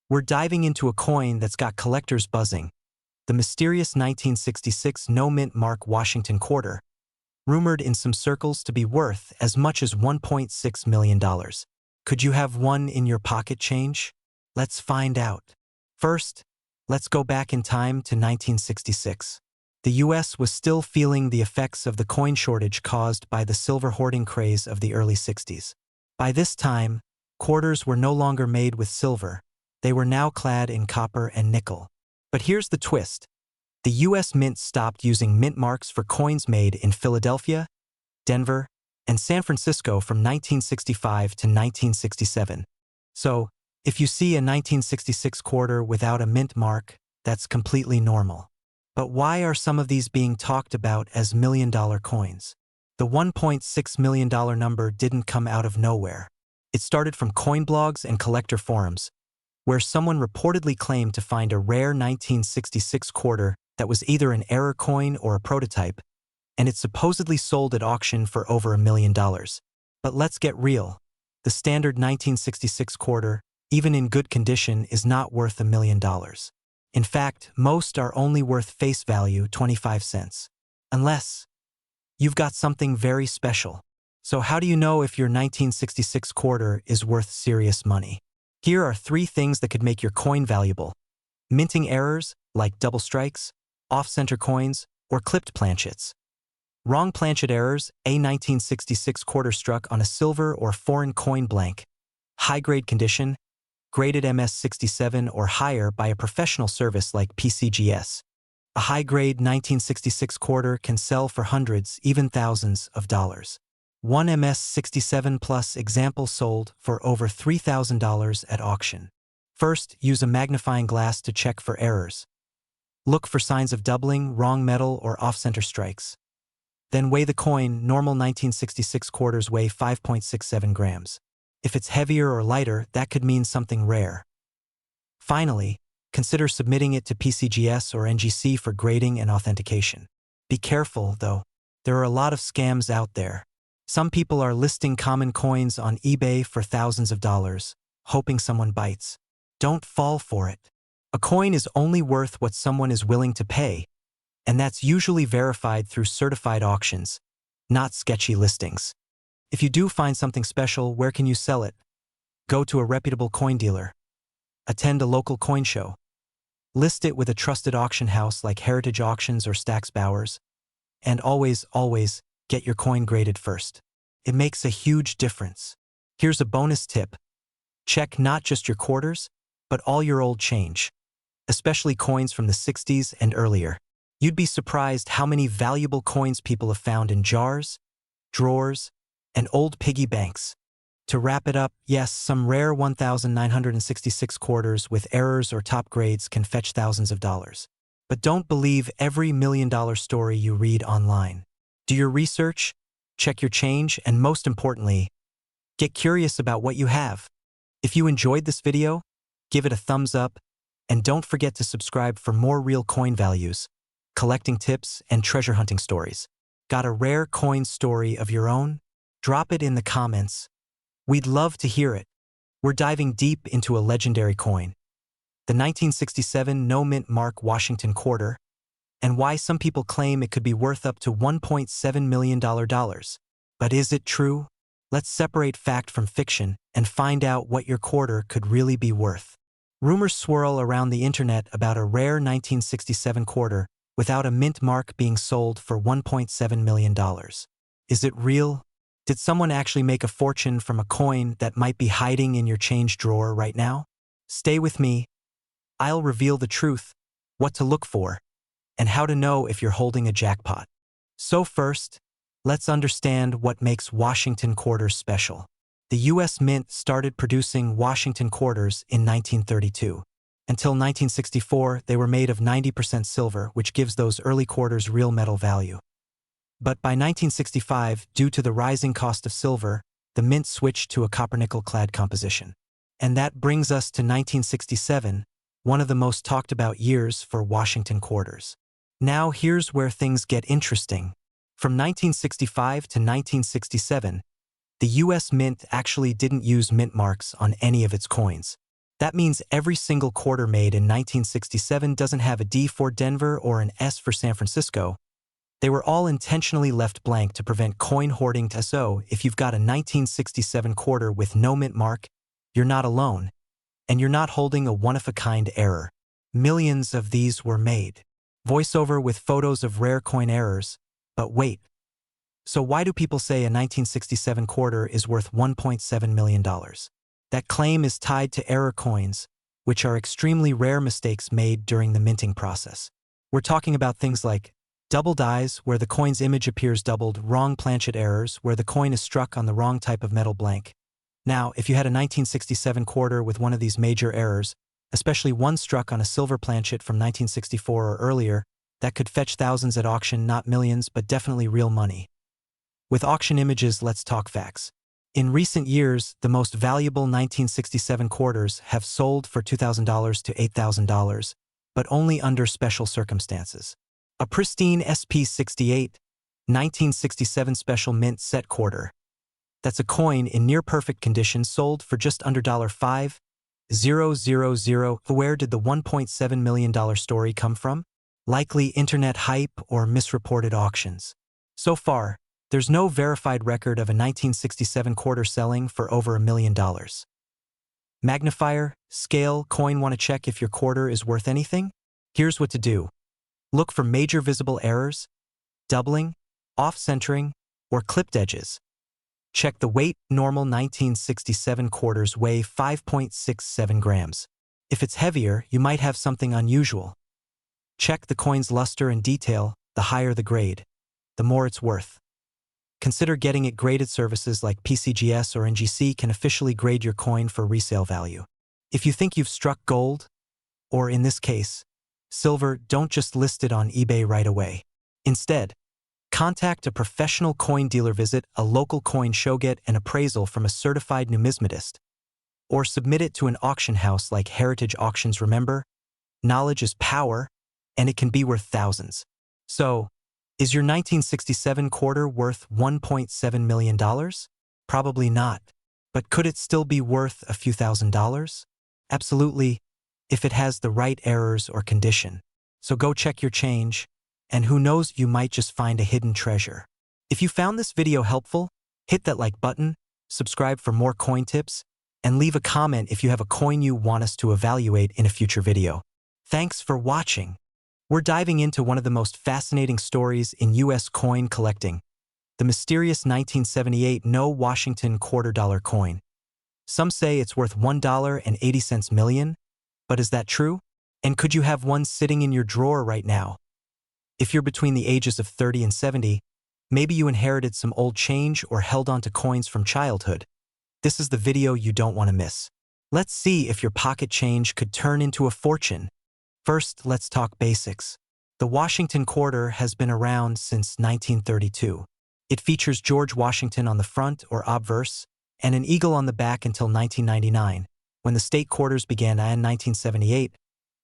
We're diving into a coin that's got collectors buzzing, the mysterious 1966 no-mint mark Washington quarter, rumored in some circles to be worth as much as $1.6 million. Could you have one in your pocket change? Let's find out. First, let's go back in time to 1966. The US was still feeling the effects of the coin shortage caused by the silver hoarding craze of the early 60s. By this time, quarters were no longer made with silver. They were now clad in copper and nickel. But here's the twist. The US Mint stopped using mint marks for coins made in Philadelphia, Denver, and San Francisco from 1965 to 1967. So, if you see a 1966 quarter without a mint mark, that's completely normal. But why are some of these being talked about as million-dollar coins? The $1.6 million number didn't come out of nowhere. It started from coin blogs and collector forums, where someone reportedly claimed to find a rare 1966 quarter that was either an error coin or a prototype, and it supposedly sold at auction for over $1 million. But let's get real. The standard 1966 quarter, even in good condition, is not worth $1 million. In fact, most are only worth face value 25 cents. Unless you've got something very special. So how do you know if your 1966 quarter is worth serious money? Here are 3 things that could make your coin valuable. Minting errors, like double strikes, off-center coins, or clipped planchets. Wrong planchet errors, a 1966 quarter struck on a silver or foreign coin blank. High-grade condition, graded MS67 or higher by a professional service like PCGS. A high-grade 1966 quarter can sell for hundreds, even thousands of dollars. One MS67 Plus example sold for over $3,000 at auction. First, use a magnifying glass to check for errors. Look for signs of doubling, wrong metal, or off-center strikes. Then weigh the coin. Normal 1966 quarters weigh 5.67 grams. If it's heavier or lighter, that could mean something rare. Finally, consider submitting it to PCGS or NGC for grading and authentication. Be careful, though. There are a lot of scams out there. Some people are listing common coins on eBay for thousands of dollars, hoping someone bites. Don't fall for it. A coin is only worth what someone is willing to pay, and that's usually verified through certified auctions, not sketchy listings. If you do find something special, where can you sell it? Go to a reputable coin dealer. Attend a local coin show. List it with a trusted auction house like Heritage Auctions or Stack's Bowers. And always, get your coin graded first. It makes a huge difference. Here's a bonus tip. Check not just your quarters, but all your old change, especially coins from the 60s and earlier. You'd be surprised how many valuable coins people have found in jars, drawers, and old piggy banks. To wrap it up, yes, some rare 1966 quarters with errors or top grades can fetch thousands of dollars. But don't believe every million-dollar story you read online. Do your research, check your change, and most importantly, get curious about what you have. If you enjoyed this video, give it a thumbs up, and don't forget to subscribe for more real coin values, collecting tips, and treasure hunting stories. Got a rare coin story of your own? Drop it in the comments. We'd love to hear it. We're diving deep into a legendary coin, the 1967 no-mint mark Washington quarter, and why some people claim it could be worth up to $1.7 million. But is it true? Let's separate fact from fiction and find out what your quarter could really be worth. Rumors swirl around the internet about a rare 1967 quarter without a mint mark being sold for $1.7 million. Is it real? Did someone actually make a fortune from a coin that might be hiding in your change drawer right now? Stay with me. I'll reveal the truth, what to look for, and how to know if you're holding a jackpot. So first, let's understand what makes Washington quarters special. The US Mint started producing Washington quarters in 1932. Until 1964, they were made of 90% silver, which gives those early quarters real metal value. But by 1965, due to the rising cost of silver, the Mint switched to a copper-nickel clad composition. And that brings us to 1967, one of the most talked about years for Washington quarters. Now here's where things get interesting. From 1965 to 1967, the US Mint actually didn't use mint marks on any of its coins. That means every single quarter made in 1967 doesn't have a D for Denver or an S for San Francisco. They were all intentionally left blank to prevent coin hoarding. So, if you've got a 1967 quarter with no mint mark, you're not alone, and you're not holding a one-of-a-kind error. Millions of these were made. Voiceover with photos of rare coin errors. But wait. So why do people say a 1967 quarter is worth $1.7 million? That claim is tied to error coins, which are extremely rare mistakes made during the minting process. We're talking about things like double dies, where the coin's image appears doubled, wrong planchet errors, where the coin is struck on the wrong type of metal blank. Now, if you had a 1967 quarter with one of these major errors, especially one struck on a silver planchet from 1964 or earlier, that could fetch thousands at auction, not millions, but definitely real money. With auction images, let's talk facts. In recent years, the most valuable 1967 quarters have sold for $2,000 to $8,000, but only under special circumstances. A pristine SP68, 1967 special mint set quarter. That's a coin in near-perfect condition sold for just under $5,000. Where did the $1.7 million story come from? Likely internet hype or misreported auctions. So far, there's no verified record of a 1967 quarter selling for over $1 million. Magnifier, scale, coin. Want to check if your quarter is worth anything? Here's what to do. Look for major visible errors, doubling, off-centering, or clipped edges. Check the weight. Normal 1967 quarters weigh 5.67 grams. If it's heavier, you might have something unusual. Check the coin's luster and detail. The higher the grade, the more it's worth. Consider getting it graded. Services like PCGS or NGC can officially grade your coin for resale value. If you think you've struck gold, or in this case, silver, don't just list it on eBay right away. Instead, contact a professional coin dealer, visit a local coin show, get an appraisal from a certified numismatist, or submit it to an auction house like Heritage Auctions. Remember, knowledge is power, and it can be worth thousands. So, is your 1967 quarter worth $1.7 million? Probably not. But could it still be worth a few $1,000s? Absolutely, if it has the right errors or condition. So go check your change, and who knows, you might just find a hidden treasure. If you found this video helpful, hit that like button, subscribe for more coin tips, and leave a comment if you have a coin you want us to evaluate in a future video. Thanks for watching. We're diving into one of the most fascinating stories in U.S. coin collecting, the mysterious 1978 No Washington $quarter coin. Some say it's worth $1.80 million, but is that true? And could you have one sitting in your drawer right now? If you're between the ages of 30 and 70, maybe you inherited some old change or held onto coins from childhood. This is the video you don't want to miss. Let's see if your pocket change could turn into a fortune. First, let's talk basics. The Washington quarter has been around since 1932. It features George Washington on the front or obverse, and an eagle on the back until 1999, when the state quarters began. In 1978,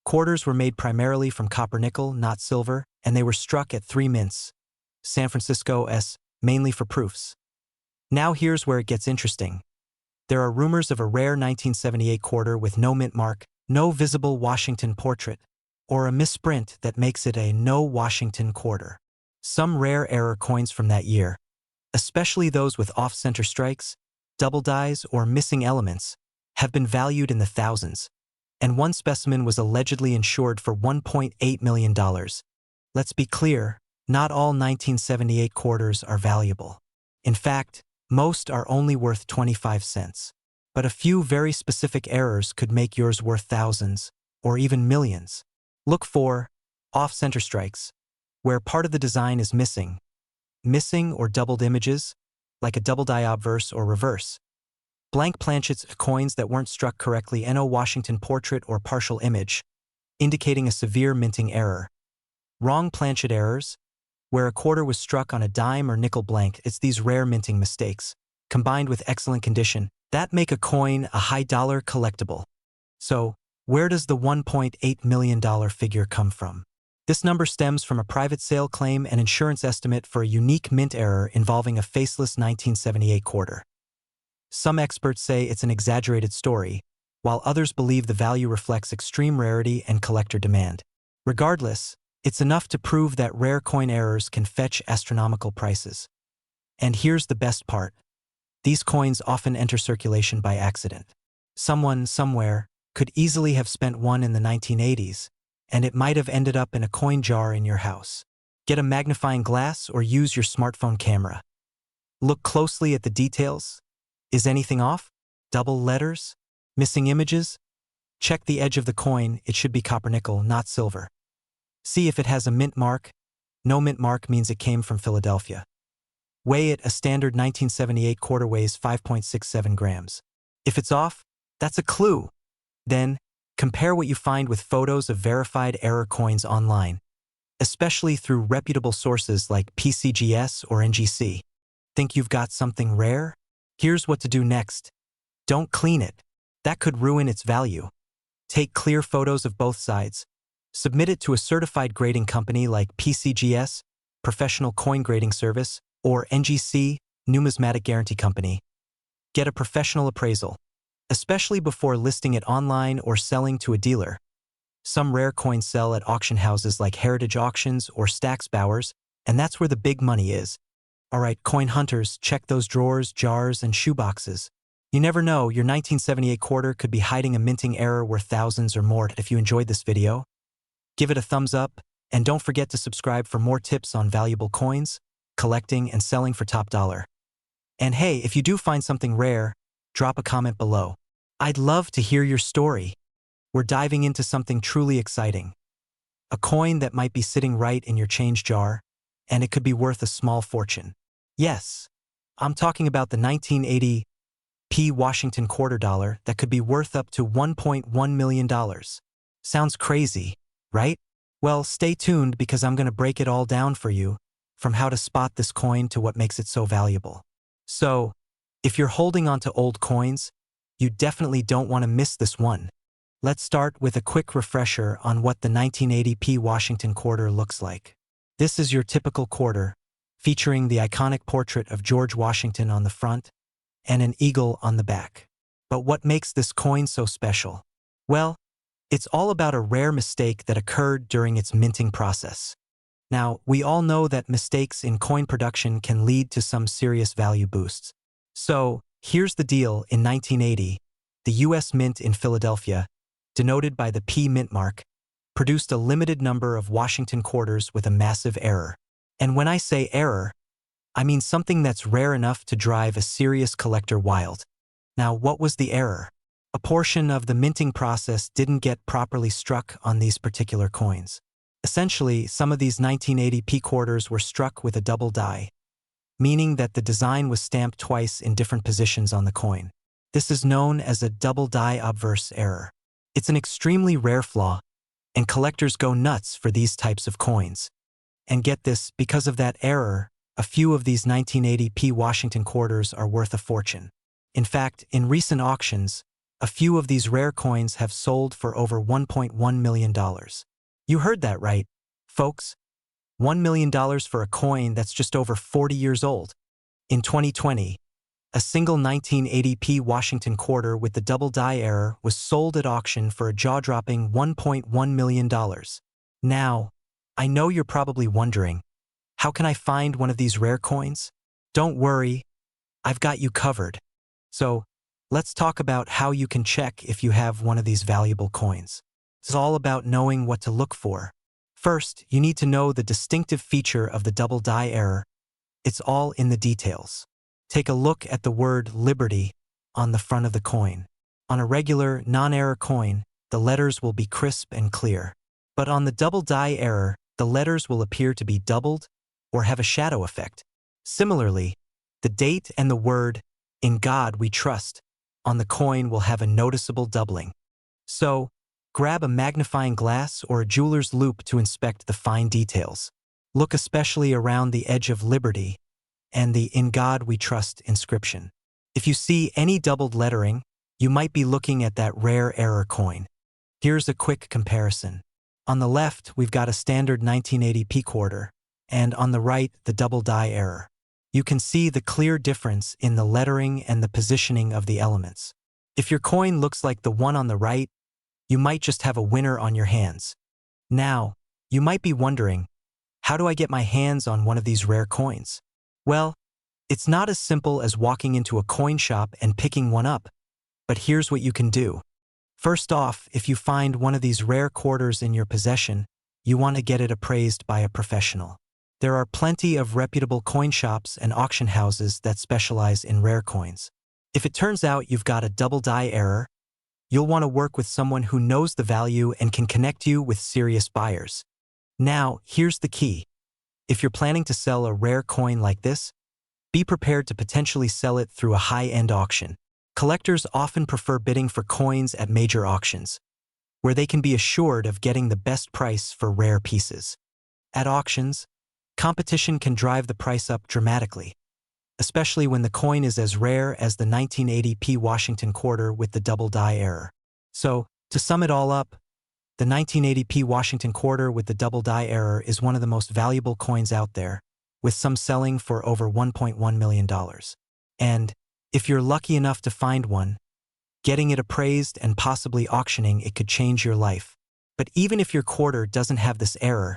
quarters were made primarily from copper nickel, not silver, and they were struck at 3 mints, San Francisco S, mainly for proofs. Now here's where it gets interesting. There are rumors of a rare 1978 quarter with no mint mark, no visible Washington portrait, or a misprint that makes it a no Washington quarter. Some rare error coins from that year, especially those with off-center strikes, double dies, or missing elements, have been valued in the thousands, and one specimen was allegedly insured for $1.8 million. Let's be clear, not all 1978 quarters are valuable. In fact, most are only worth 25 cents. But a few very specific errors could make yours worth thousands, or even millions. Look for off-center strikes, where part of the design is missing or doubled images, like a double die obverse or reverse. Blank planchets, coins that weren't struck correctly, no Washington portrait or partial image, indicating a severe minting error. Wrong planchet errors, where a quarter was struck on a dime or nickel blank. It's these rare minting mistakes, combined with excellent condition, that make a coin a high-dollar collectible. So, where does the $1.8 million figure come from? This number stems from a private sale claim and insurance estimate for a unique mint error involving a faceless 1978 quarter. Some experts say it's an exaggerated story, while others believe the value reflects extreme rarity and collector demand. Regardless, it's enough to prove that rare coin errors can fetch astronomical prices. And here's the best part. These coins often enter circulation by accident. Someone, somewhere, could easily have spent one in the 1980s, and it might have ended up in a coin jar in your house. Get a magnifying glass or use your smartphone camera. Look closely at the details. Is anything off? Double letters? Missing images? Check the edge of the coin. It should be copper nickel, not silver. See if it has a mint mark. No mint mark means it came from Philadelphia. Weigh it. A standard 1978 quarter weighs 5.67 grams. If it's off, that's a clue. Then, compare what you find with photos of verified error coins online, especially through reputable sources like PCGS or NGC. Think you've got something rare? Here's what to do next. Don't clean it. That could ruin its value. Take clear photos of both sides. Submit it to a certified grading company like PCGS, Professional Coin Grading Service, or NGC, Numismatic Guarantee Company. Get a professional appraisal, especially before listing it online or selling to a dealer. Some rare coins sell at auction houses like Heritage Auctions or Stack's Bowers, and that's where the big money is. Alright, coin hunters, check those drawers, jars, and shoeboxes. You never know, your 1978 quarter could be hiding a minting error worth thousands or more. If you enjoyed this video, give it a thumbs up, and don't forget to subscribe for more tips on valuable coins, collecting, and selling for top dollar. And hey, if you do find something rare, drop a comment below. I'd love to hear your story. We're diving into something truly exciting. A coin that might be sitting right in your change jar, and it could be worth a small fortune. Yes, I'm talking about the 1980 P Washington quarter dollar that could be worth up to $1.1 million. Sounds crazy, right? Well, stay tuned because I'm going to break it all down for you, from how to spot this coin to what makes it so valuable. So, if you're holding on to old coins, you definitely don't want to miss this one. Let's start with a quick refresher on what the 1980 P Washington quarter looks like. This is your typical quarter, featuring the iconic portrait of George Washington on the front and an eagle on the back. But what makes this coin so special? Well, it's all about a rare mistake that occurred during its minting process. Now, we all know that mistakes in coin production can lead to some serious value boosts. So, here's the deal. In 1980, the U.S. Mint in Philadelphia, denoted by the P mint mark, produced a limited number of Washington quarters with a massive error. And when I say error, I mean something that's rare enough to drive a serious collector wild. Now, what was the error? A portion of the minting process didn't get properly struck on these particular coins. Essentially, some of these 1980 P quarters were struck with a double die, meaning that the design was stamped twice in different positions on the coin. This is known as a double die obverse error. It's an extremely rare flaw, and collectors go nuts for these types of coins. And get this, because of that error, a few of these 1980 P Washington quarters are worth a fortune. In fact, in recent auctions, a few of these rare coins have sold for over $1.1 million. You heard that right, folks. $1 million for a coin that's just over 40 years old. In 2020, a single 1980 P Washington quarter with the double die error was sold at auction for a jaw-dropping $1.1 million. Now, I know you're probably wondering, how can I find one of these rare coins? Don't worry, I've got you covered. So, let's talk about how you can check if you have one of these valuable coins. It's all about knowing what to look for. First, you need to know the distinctive feature of the double die error. It's all in the details. Take a look at the word Liberty on the front of the coin. On a regular, non-error coin, the letters will be crisp and clear. But on the double die error, the letters will appear to be doubled or have a shadow effect. Similarly, the date and the word, "In God We Trust," on the coin will have a noticeable doubling. So, grab a magnifying glass or a jeweler's loupe to inspect the fine details. Look especially around the edge of Liberty and the "In God We Trust" inscription. If you see any doubled lettering, you might be looking at that rare error coin. Here's a quick comparison. On the left, we've got a standard 1980 P quarter, and on the right, the double die error. You can see the clear difference in the lettering and the positioning of the elements. If your coin looks like the one on the right, you might just have a winner on your hands. Now, you might be wondering, how do I get my hands on one of these rare coins? Well, it's not as simple as walking into a coin shop and picking one up, but here's what you can do. First off, if you find one of these rare quarters in your possession, you want to get it appraised by a professional. There are plenty of reputable coin shops and auction houses that specialize in rare coins. If it turns out you've got a double die error, you'll want to work with someone who knows the value and can connect you with serious buyers. Now, here's the key. If you're planning to sell a rare coin like this, be prepared to potentially sell it through a high-end auction. Collectors often prefer bidding for coins at major auctions, where they can be assured of getting the best price for rare pieces. At auctions, competition can drive the price up dramatically, especially when the coin is as rare as the 1980p Washington quarter with the double die error. So, to sum it all up, the 1980p Washington quarter with the double die error is one of the most valuable coins out there, with some selling for over $1.1 million. And if you're lucky enough to find one, getting it appraised and possibly auctioning it could change your life. But even if your quarter doesn't have this error,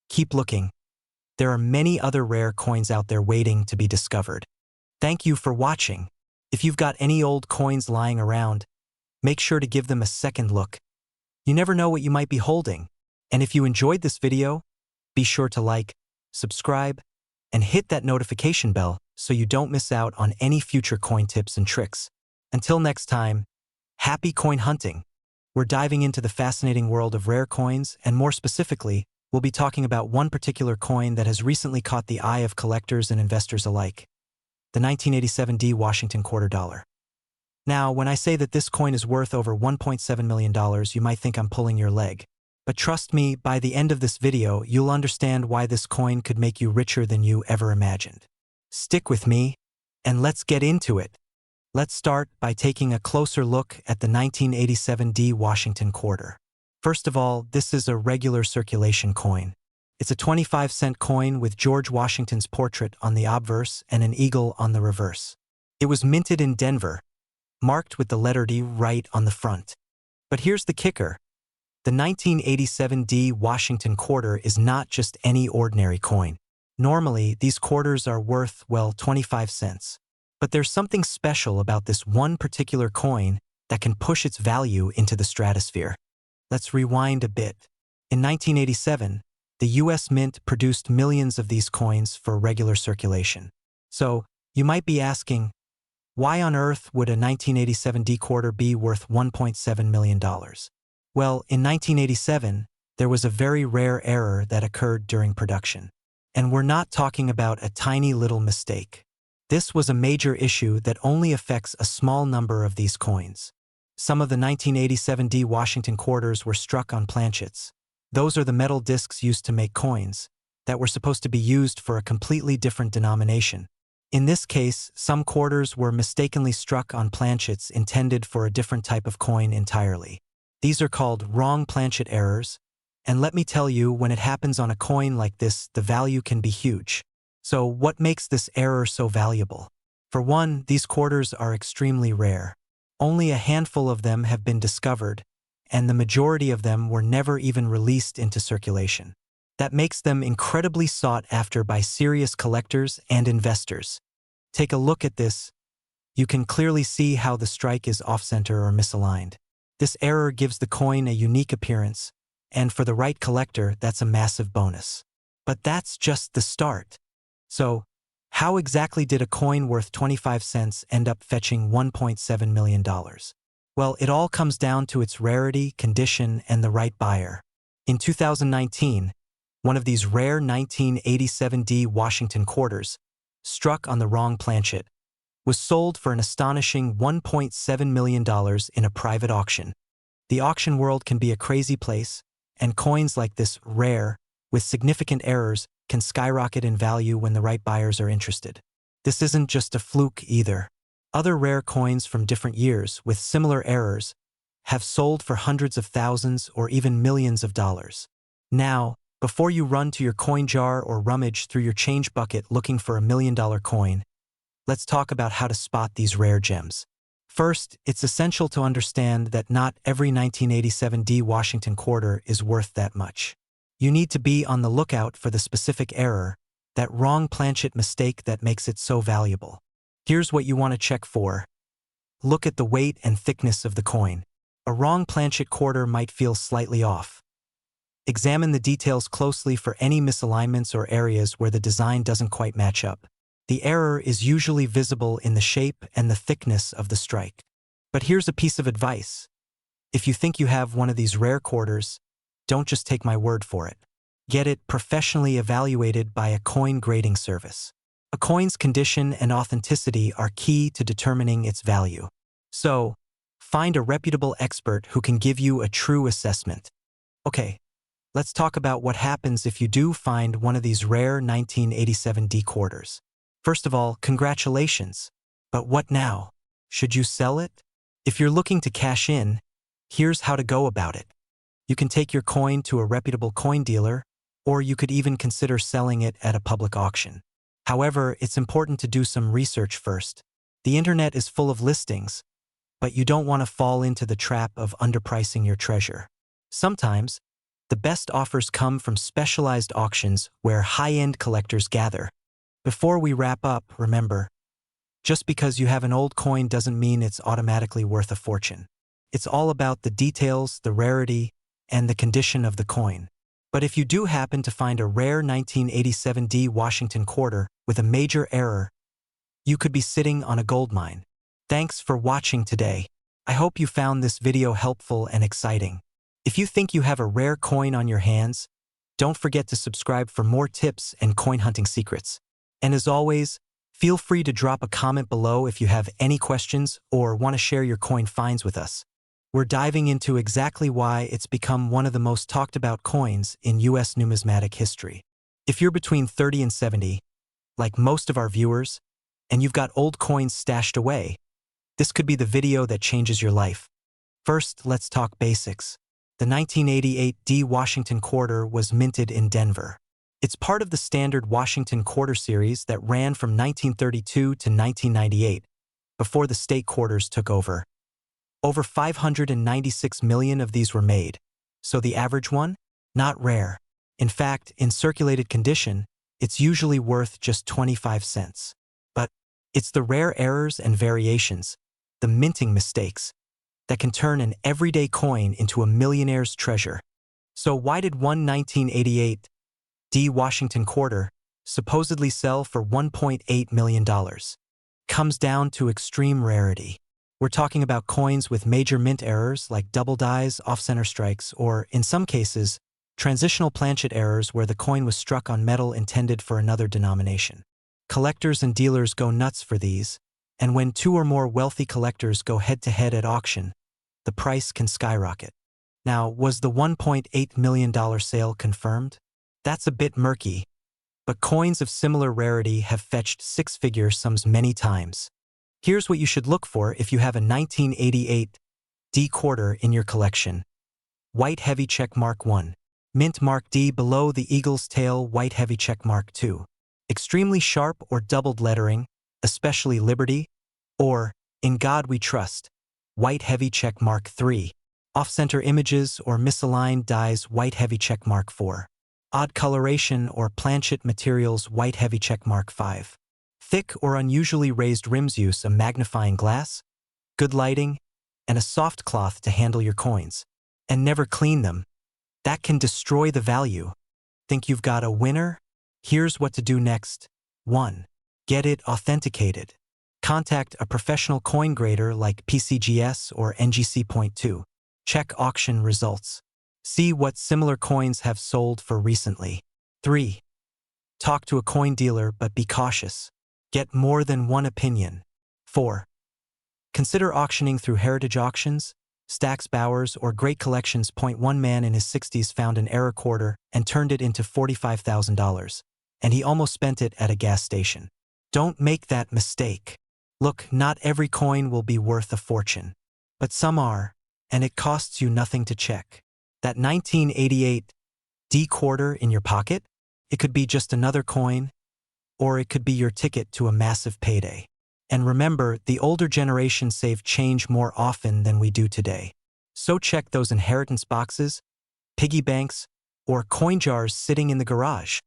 keep looking. There are many other rare coins out there waiting to be discovered. Thank you for watching. If you've got any old coins lying around, make sure to give them a second look. You never know what you might be holding. And if you enjoyed this video, be sure to like, subscribe, and hit that notification bell so you don't miss out on any future coin tips and tricks. Until next time, happy coin hunting! We're diving into the fascinating world of rare coins, and more specifically, we'll be talking about one particular coin that has recently caught the eye of collectors and investors alike, the 1987D Washington quarter dollar. Now, when I say that this coin is worth over $1.7 million, you might think I'm pulling your leg. But trust me, by the end of this video, you'll understand why this coin could make you richer than you ever imagined. Stick with me, and let's get into it. Let's start by taking a closer look at the 1987D Washington quarter. First of all, this is a regular circulation coin. It's a 25-cent coin with George Washington's portrait on the obverse and an eagle on the reverse. It was minted in Denver, marked with the letter D right on the front. But here's the kicker. The 1987D Washington quarter is not just any ordinary coin. Normally, these quarters are worth, well, 25 cents. But there's something special about this one particular coin that can push its value into the stratosphere. Let's rewind a bit. In 1987, the U.S. Mint produced millions of these coins for regular circulation. So, you might be asking, why on earth would a 1987D quarter be worth $1.7 million? Well, in 1987, there was a very rare error that occurred during production. And we're not talking about a tiny little mistake. This was a major issue that only affects a small number of these coins. Some of the 1987D Washington quarters were struck on planchets. Those are the metal discs used to make coins that were supposed to be used for a completely different denomination. In this case, some quarters were mistakenly struck on planchets intended for a different type of coin entirely. These are called wrong planchet errors, and let me tell you, when it happens on a coin like this, the value can be huge. So what makes this error so valuable? For one, these quarters are extremely rare. Only a handful of them have been discovered, and the majority of them were never even released into circulation. That makes them incredibly sought after by serious collectors and investors. Take a look at this. You can clearly see how the strike is off-center or misaligned. This error gives the coin a unique appearance, and for the right collector, that's a massive bonus. But that's just the start. So, how exactly did a coin worth 25 cents end up fetching $1.7 million? Well, it all comes down to its rarity, condition, and the right buyer. In 2019, one of these rare 1987D Washington quarters, struck on the wrong planchet, was sold for an astonishing $1.7 million in a private auction. The auction world can be a crazy place, and coins like this, rare, with significant errors, can skyrocket in value when the right buyers are interested. This isn't just a fluke either. Other rare coins from different years with similar errors have sold for hundreds of thousands or even millions of dollars. Now, before you run to your coin jar or rummage through your change bucket looking for $1 million coin, let's talk about how to spot these rare gems. First, it's essential to understand that not every 1987 D Washington quarter is worth that much. You need to be on the lookout for the specific error, that wrong planchet mistake that makes it so valuable. Here's what you want to check for. Look at the weight and thickness of the coin. A wrong planchet quarter might feel slightly off. Examine the details closely for any misalignments or areas where the design doesn't quite match up. The error is usually visible in the shape and the thickness of the strike. But here's a piece of advice. If you think you have one of these rare quarters, don't just take my word for it. Get it professionally evaluated by a coin grading service. A coin's condition and authenticity are key to determining its value. So, find a reputable expert who can give you a true assessment. Okay, let's talk about what happens if you do find one of these rare 1987 D quarters. First of all, congratulations. But what now? Should you sell it? If you're looking to cash in, here's how to go about it. You can take your coin to a reputable coin dealer, or you could even consider selling it at a public auction. However, it's important to do some research first. The internet is full of listings, but you don't want to fall into the trap of underpricing your treasure. Sometimes, the best offers come from specialized auctions where high-end collectors gather. Before we wrap up, remember, just because you have an old coin doesn't mean it's automatically worth a fortune. It's all about the details, the rarity, and the condition of the coin. But if you do happen to find a rare 1987 D Washington quarter with a major error, you could be sitting on a gold mine. Thanks for watching today. I hope you found this video helpful and exciting. If you think you have a rare coin on your hands, don't forget to subscribe for more tips and coin hunting secrets. And as always, feel free to drop a comment below if you have any questions or want to share your coin finds with us. We're diving into exactly why it's become one of the most talked about coins in US numismatic history. If you're between 30 and 70, like most of our viewers, and you've got old coins stashed away, this could be the video that changes your life. First, let's talk basics. The 1988 D Washington quarter was minted in Denver. It's part of the standard Washington quarter series that ran from 1932 to 1998, before the state quarters took over. Over 596 million of these were made. So the average one? Not rare. In fact, in circulated condition, it's usually worth just 25 cents. But it's the rare errors and variations, the minting mistakes, that can turn an everyday coin into a millionaire's treasure. So why did one 1988 D Washington quarter supposedly sell for $1.8 million? Comes down to extreme rarity. We're talking about coins with major mint errors like double dies, off-center strikes, or, in some cases, transitional planchet errors where the coin was struck on metal intended for another denomination. Collectors and dealers go nuts for these, and when two or more wealthy collectors go head-to-head at auction, the price can skyrocket. Now, was the $1.8 million sale confirmed? That's a bit murky, but coins of similar rarity have fetched six-figure sums many times. Here's what you should look for if you have a 1988 D quarter in your collection. White heavy check mark 1. Mint mark D below the eagle's tail, white heavy check mark 2. Extremely sharp or doubled lettering, especially Liberty, or In God We Trust, white heavy check mark 3. Off-center images or misaligned dies, white heavy check mark 4. Odd coloration or planchet materials, white heavy check mark 5. Thick or unusually raised rims, use a magnifying glass, good lighting, and a soft cloth to handle your coins. And never clean them. That can destroy the value. Think you've got a winner? Here's what to do next. 1. Get it authenticated. Contact a professional coin grader like PCGS or NGC Point 2. Check auction results. See what similar coins have sold for recently. 3. Talk to a coin dealer, but be cautious. Get more than one opinion. 4. Consider auctioning through heritage auctions, Stax Bowers, or Great Collections. One man in his 60s found an error quarter and turned it into $45,000, and he almost spent it at a gas station. Don't make that mistake. Look, not every coin will be worth a fortune, but some are, and it costs you nothing to check. That 1988 D quarter in your pocket? It could be just another coin, or it could be your ticket to a massive payday. And remember, the older generation saved change more often than we do today. So check those inheritance boxes, piggy banks, or coin jars sitting in the garage.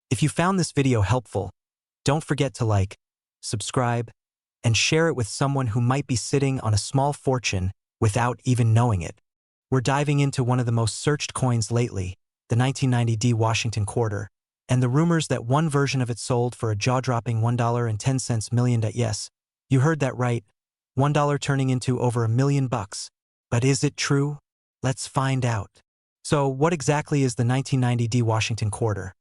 If you found this video helpful, don't forget to like, subscribe, and share it with someone who might be sitting on a small fortune without even knowing it. We're diving into one of the most searched coins lately, the 1990 D Washington Quarter, and the rumors that one version of it sold for a jaw-dropping $1.10 million. Yes, you heard that right, $1 turning into over $1 million. But is it true? Let's find out. So, what exactly is the 1990 D Washington Quarter?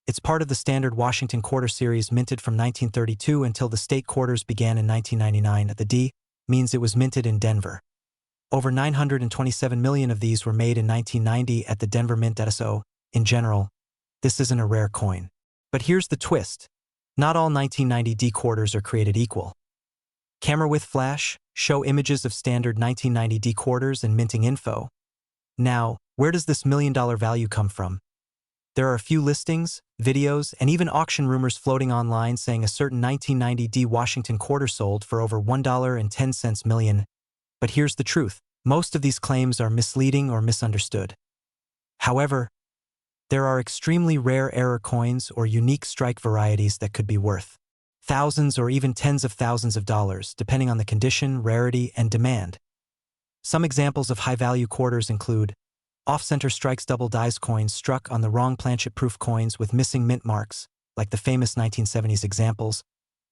It's part of the standard Washington Quarter series minted from 1932 until the state quarters began in 1999. The D means it was minted in Denver. Over 927 million of these were made in 1990 at the Denver Mint. So, in general, this isn't a rare coin. But here's the twist. Not all 1990 D quarters are created equal. Camera with flash, show images of standard 1990 D quarters and minting info. Now, where does this $1 million value come from? There are a few listings, videos, and even auction rumors floating online saying a certain 1990 D Washington Quarter sold for over $1.10 million. But here's the truth. Most of these claims are misleading or misunderstood. However, there are extremely rare error coins or unique strike varieties that could be worth thousands or even tens of thousands of dollars, depending on the condition, rarity, and demand. Some examples of high-value quarters include off-center strikes double dice coins struck on the wrong planchet-proof coins with missing mint marks, like the famous 1970s examples,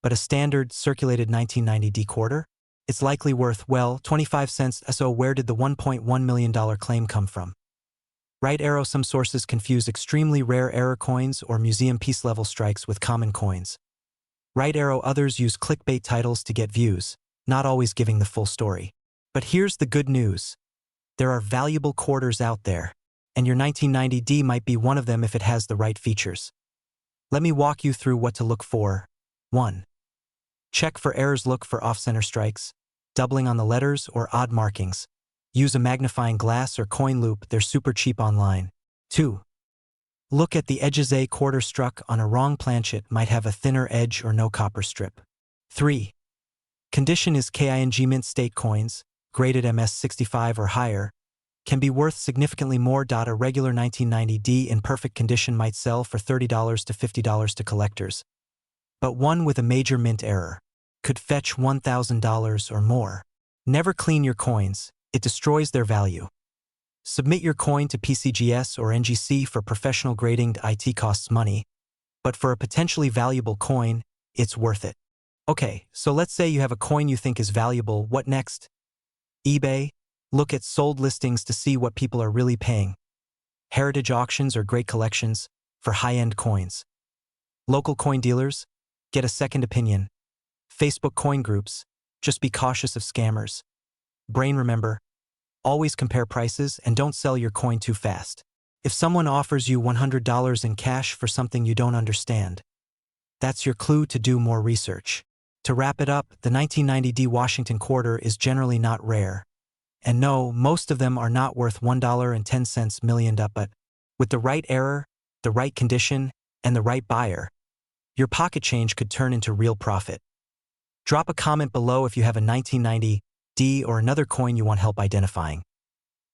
but a standard, circulated 1990 D quarter? It's likely worth, well, 25 cents. So where did the $1.1 million claim come from? Right arrow. Some sources confuse extremely rare error coins or museum piece-level strikes with common coins. Right arrow. Others use clickbait titles to get views, not always giving the full story. But here's the good news. There are valuable quarters out there, and your 1990 D might be one of them if it has the right features. Let me walk you through what to look for. 1. Check for errors. Look for off-center strikes, doubling on the letters, or odd markings. Use a magnifying glass or coin loop. They're super cheap online. 2. Look at the edges. A quarter struck on a wrong planchet might have a thinner edge or no copper strip. 3. Condition is king. Mint state coins, graded MS65 or higher, can be worth significantly more. A regular 1990 D in perfect condition might sell for $30 to $50 to collectors. But one with a major mint error could fetch $1,000 or more. Never clean your coins. It destroys their value. Submit your coin to PCGS or NGC for professional grading. It costs money, but for a potentially valuable coin, it's worth it. Okay, so let's say you have a coin you think is valuable. What next? eBay. Look at sold listings to see what people are really paying. Heritage auctions are great collections for high-end coins. Local coin dealers. Get a second opinion. Facebook coin groups. Just be cautious of scammers. Brain. Remember, always compare prices and don't sell your coin too fast. If someone offers you $100 in cash for something you don't understand, that's your clue to do more research. To wrap it up, the 1990 D Washington Quarter is generally not rare. And no, most of them are not worth $1.10 million, but with the right error, the right condition, and the right buyer, your pocket change could turn into real profit. Drop a comment below if you have a 1990 D or another coin you want help identifying.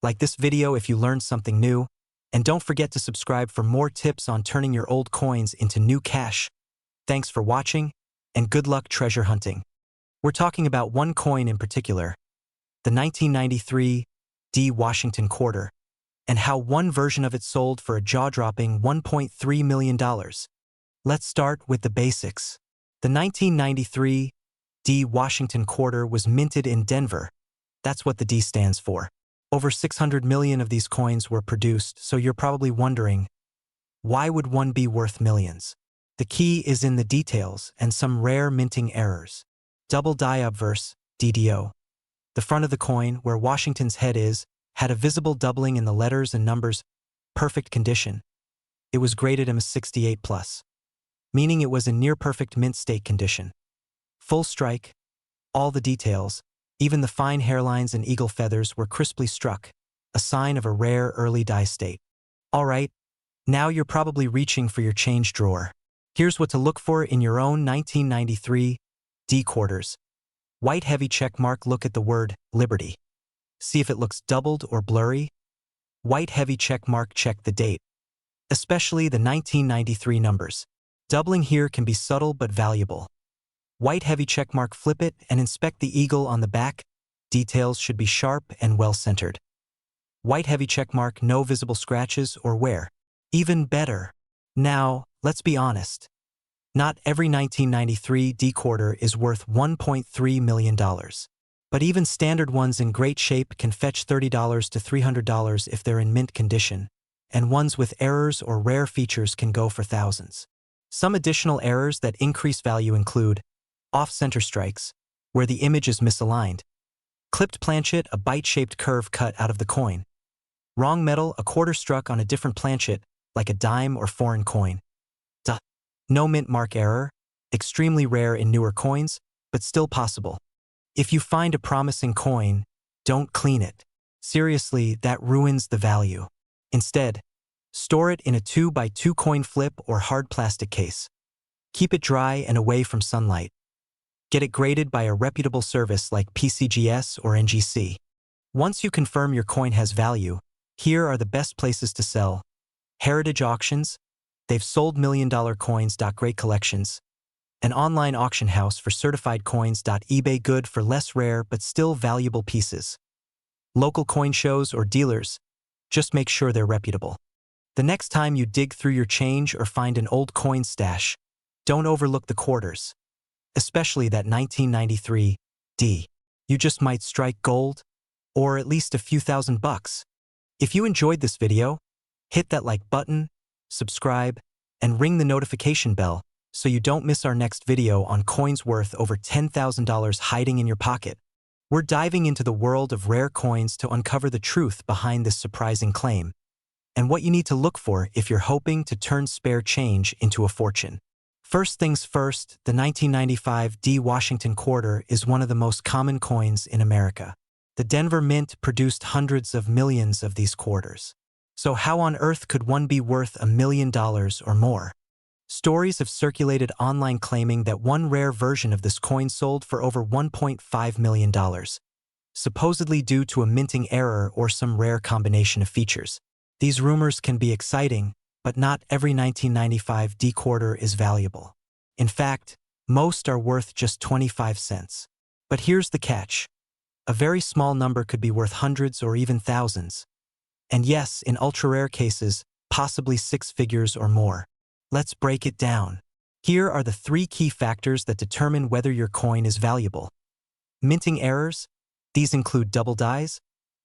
Like this video if you learned something new, and don't forget to subscribe for more tips on turning your old coins into new cash. Thanks for watching, and good luck treasure hunting. We're talking about one coin in particular, the 1993 D Washington Quarter, and how one version of it sold for a jaw-dropping $1.3 million. Let's start with the basics. The 1993 D Washington Quarter was minted in Denver. That's what the D stands for. Over 600 million of these coins were produced, so you're probably wondering, why would one be worth millions? The key is in the details and some rare minting errors. Double die obverse, DDO. The front of the coin, where Washington's head is, had a visible doubling in the letters and numbers. Perfect condition. It was graded MS68+, meaning it was in near-perfect mint state condition. Full strike, all the details, even the fine hairlines and eagle feathers were crisply struck, a sign of a rare early die state. All right, now you're probably reaching for your change drawer. Here's what to look for in your own 1993 D quarters. White heavy check mark. Look at the word Liberty. See if it looks doubled or blurry. White heavy check mark. Check the date, especially the 1993 numbers. Doubling here can be subtle but valuable. White heavy check mark. Flip it and inspect the eagle on the back. Details should be sharp and well centered. White heavy check mark. No visible scratches or wear. Even better. Now, let's be honest. Not every 1993 D quarter is worth $1.3 million. But even standard ones in great shape can fetch $30 to $300 if they're in mint condition, and ones with errors or rare features can go for thousands. Some additional errors that increase value include off-center strikes, where the image is misaligned, clipped planchet, a bite-shaped curve cut out of the coin, wrong metal, a quarter struck on a different planchet, like a dime or foreign coin. No mint mark error, extremely rare in newer coins, but still possible. If you find a promising coin, don't clean it. Seriously, that ruins the value. Instead, store it in a 2x2 coin flip or hard plastic case. Keep it dry and away from sunlight. Get it graded by a reputable service like PCGS or NGC. Once you confirm your coin has value, here are the best places to sell. Heritage Auctions. They've sold million-dollar coins. Great collections. An online auction house for certified coins. eBay. Good for less rare but still valuable pieces. Local coin shows or dealers. Just make sure they're reputable. The next time you dig through your change or find an old coin stash, don't overlook the quarters. Especially that 1993 D. You just might strike gold, or at least a few $1,000. If you enjoyed this video, hit that like button, subscribe, and ring the notification bell so you don't miss our next video on coins worth over $10,000 hiding in your pocket. We're diving into the world of rare coins to uncover the truth behind this surprising claim, and what you need to look for if you're hoping to turn spare change into a fortune. First things first, the 1995 D Washington quarter is one of the most common coins in America. The Denver Mint produced hundreds of millions of these quarters. So how on earth could one be worth $1 million or more? Stories have circulated online claiming that one rare version of this coin sold for over $1.5 million, supposedly due to a minting error or some rare combination of features. These rumors can be exciting, but not every 1995 D quarter is valuable. In fact, most are worth just 25 cents. But here's the catch. A very small number could be worth hundreds or even thousands. And yes, in ultra-rare cases, possibly 6 figures or more. Let's break it down. Here are the 3 key factors that determine whether your coin is valuable. Minting errors. These include double dies,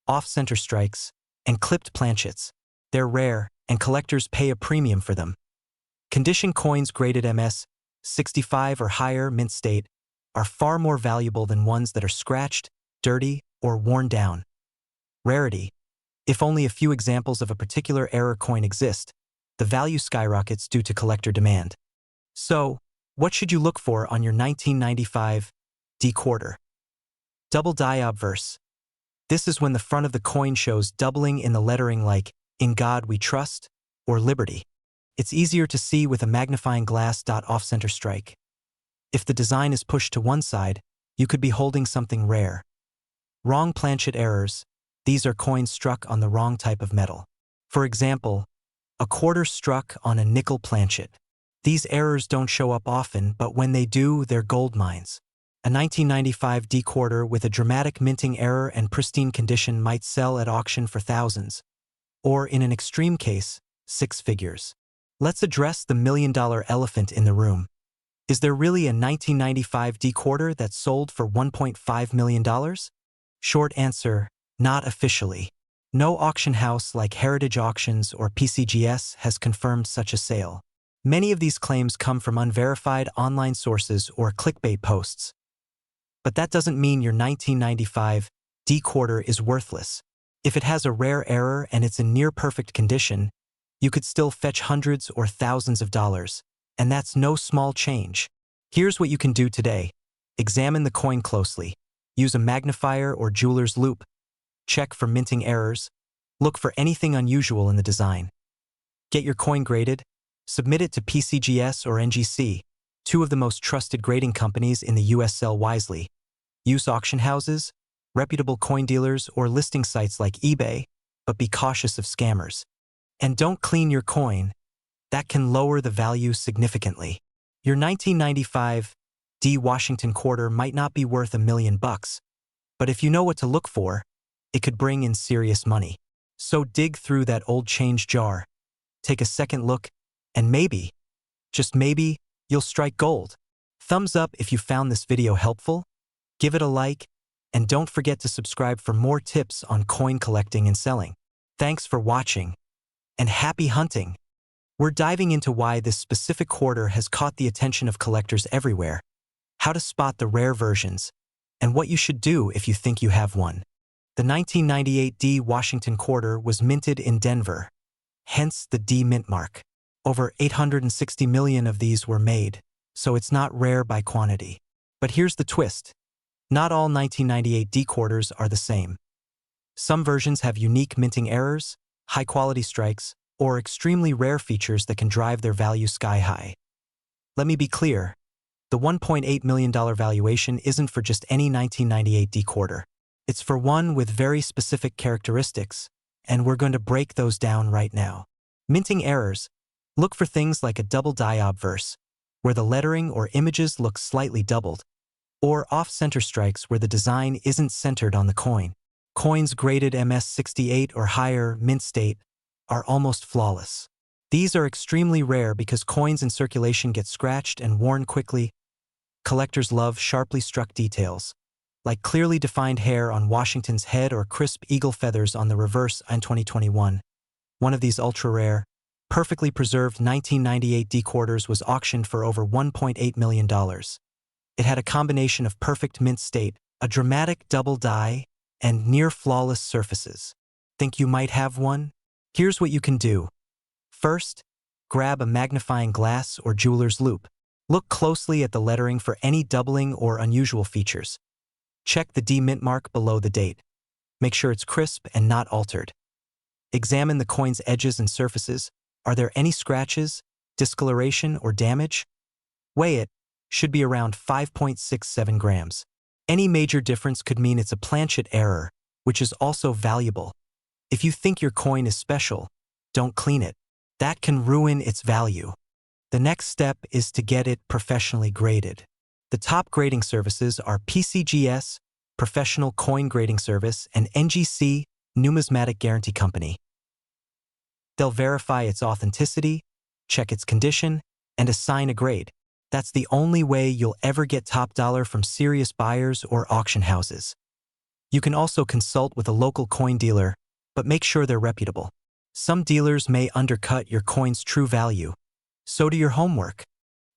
off-center strikes, and clipped planchets. They're rare, and collectors pay a premium for them. Condition coins graded MS 65 or higher mint state are far more valuable than ones that are scratched, dirty, or worn down. Rarity. If only a few examples of a particular error coin exist, the value skyrockets due to collector demand. So, what should you look for on your 1995 D quarter? Double die obverse. This is when the front of the coin shows doubling in the lettering like "In God We Trust" or "Liberty." It's easier to see with a magnifying glass. Off-center strike. If the design is pushed to one side, you could be holding something rare. Wrong planchet errors. These are coins struck on the wrong type of metal. For example, a quarter struck on a nickel planchet. These errors don't show up often, but when they do, they're gold mines. A 1995 D quarter with a dramatic minting error and pristine condition might sell at auction for thousands, or in an extreme case, 6 figures. Let's address the million-dollar elephant in the room. Is there really a 1995 D quarter that sold for $1.5 million? Short answer, not officially. No auction house like Heritage Auctions or PCGS has confirmed such a sale. Many of these claims come from unverified online sources or clickbait posts. But that doesn't mean your 1995 D quarter is worthless. If it has a rare error and it's in near-perfect condition, you could still fetch hundreds or thousands of dollars, and that's no small change. Here's what you can do today. Examine the coin closely. Use a magnifier or jeweler's loupe. Check for minting errors. Look for anything unusual in the design. Get your coin graded. Submit it to PCGS or NGC. Two of the most trusted grading companies in the US sell wisely. Use auction houses, reputable coin dealers, or listing sites like eBay, but be cautious of scammers. And don't clean your coin. That can lower the value significantly. Your 1995 D Washington quarter might not be worth $1 million, but if you know what to look for, it could bring in serious money. So dig through that old change jar, take a second look, and maybe, just maybe, you'll strike gold. Thumbs up if you found this video helpful, give it a like, and don't forget to subscribe for more tips on coin collecting and selling. Thanks for watching, and happy hunting! We're diving into why this specific quarter has caught the attention of collectors everywhere, how to spot the rare versions, and what you should do if you think you have one. The 1998 D Washington quarter was minted in Denver, hence the D mint mark. Over 860 million of these were made, so it's not rare by quantity. But here's the twist. Not all 1998 D quarters are the same. Some versions have unique minting errors, high-quality strikes, or extremely rare features that can drive their value sky high. Let me be clear. The $1.8 million valuation isn't for just any 1998 D quarter. It's for one with very specific characteristics, and we're going to break those down right now. Minting errors. Look for things like a double die obverse, where the lettering or images look slightly doubled, or off-center strikes where the design isn't centered on the coin. Coins graded MS68 or higher, mint state, are almost flawless. These are extremely rare because coins in circulation get scratched and worn quickly. Collectors love sharply struck details, like clearly defined hair on Washington's head or crisp eagle feathers on the reverse in 2021. One of these ultra-rare, perfectly preserved 1998 D quarters was auctioned for over $1.8 million. It had a combination of perfect mint state, a dramatic double die, and near-flawless surfaces. Think you might have one? Here's what you can do. First, grab a magnifying glass or jeweler's loupe. Look closely at the lettering for any doubling or unusual features. Check the D mint mark below the date. Make sure it's crisp and not altered. Examine the coin's edges and surfaces. Are there any scratches, discoloration, or damage? Weigh it. Should be around 5.67 grams. Any major difference could mean it's a planchet error, which is also valuable. If you think your coin is special, don't clean it. That can ruin its value. The next step is to get it professionally graded. The top grading services are PCGS, Professional Coin Grading Service, and NGC, Numismatic Guarantee Company. They'll verify its authenticity, check its condition, and assign a grade. That's the only way you'll ever get top dollar from serious buyers or auction houses. You can also consult with a local coin dealer, but make sure they're reputable. Some dealers may undercut your coin's true value. So do your homework.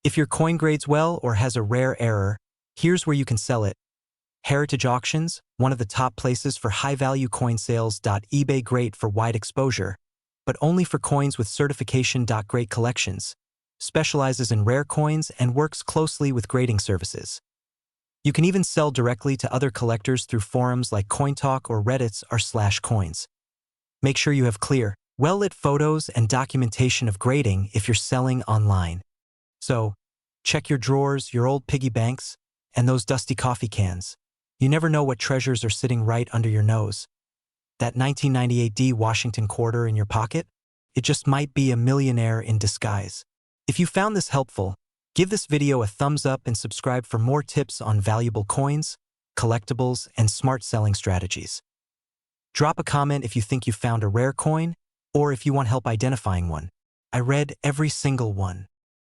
If your coin grades well or has a rare error, here's where you can sell it. Heritage Auctions, one of the top places for high-value coin sales. eBay, great for wide exposure, but only for coins with certification. Great Collections specializes in rare coins and works closely with grading services. You can even sell directly to other collectors through forums like CoinTalk or Reddit's r/coins. Make sure you have clear, well-lit photos and documentation of grading if you're selling online. So, check your drawers, your old piggy banks, and those dusty coffee cans. You never know what treasures are sitting right under your nose. That 1998 D Washington quarter in your pocket? It just might be a millionaire in disguise. If you found this helpful, give this video a thumbs up and subscribe for more tips on valuable coins, collectibles, and smart selling strategies. Drop a comment if you think you found a rare coin, or if you want help identifying one. I read every single one.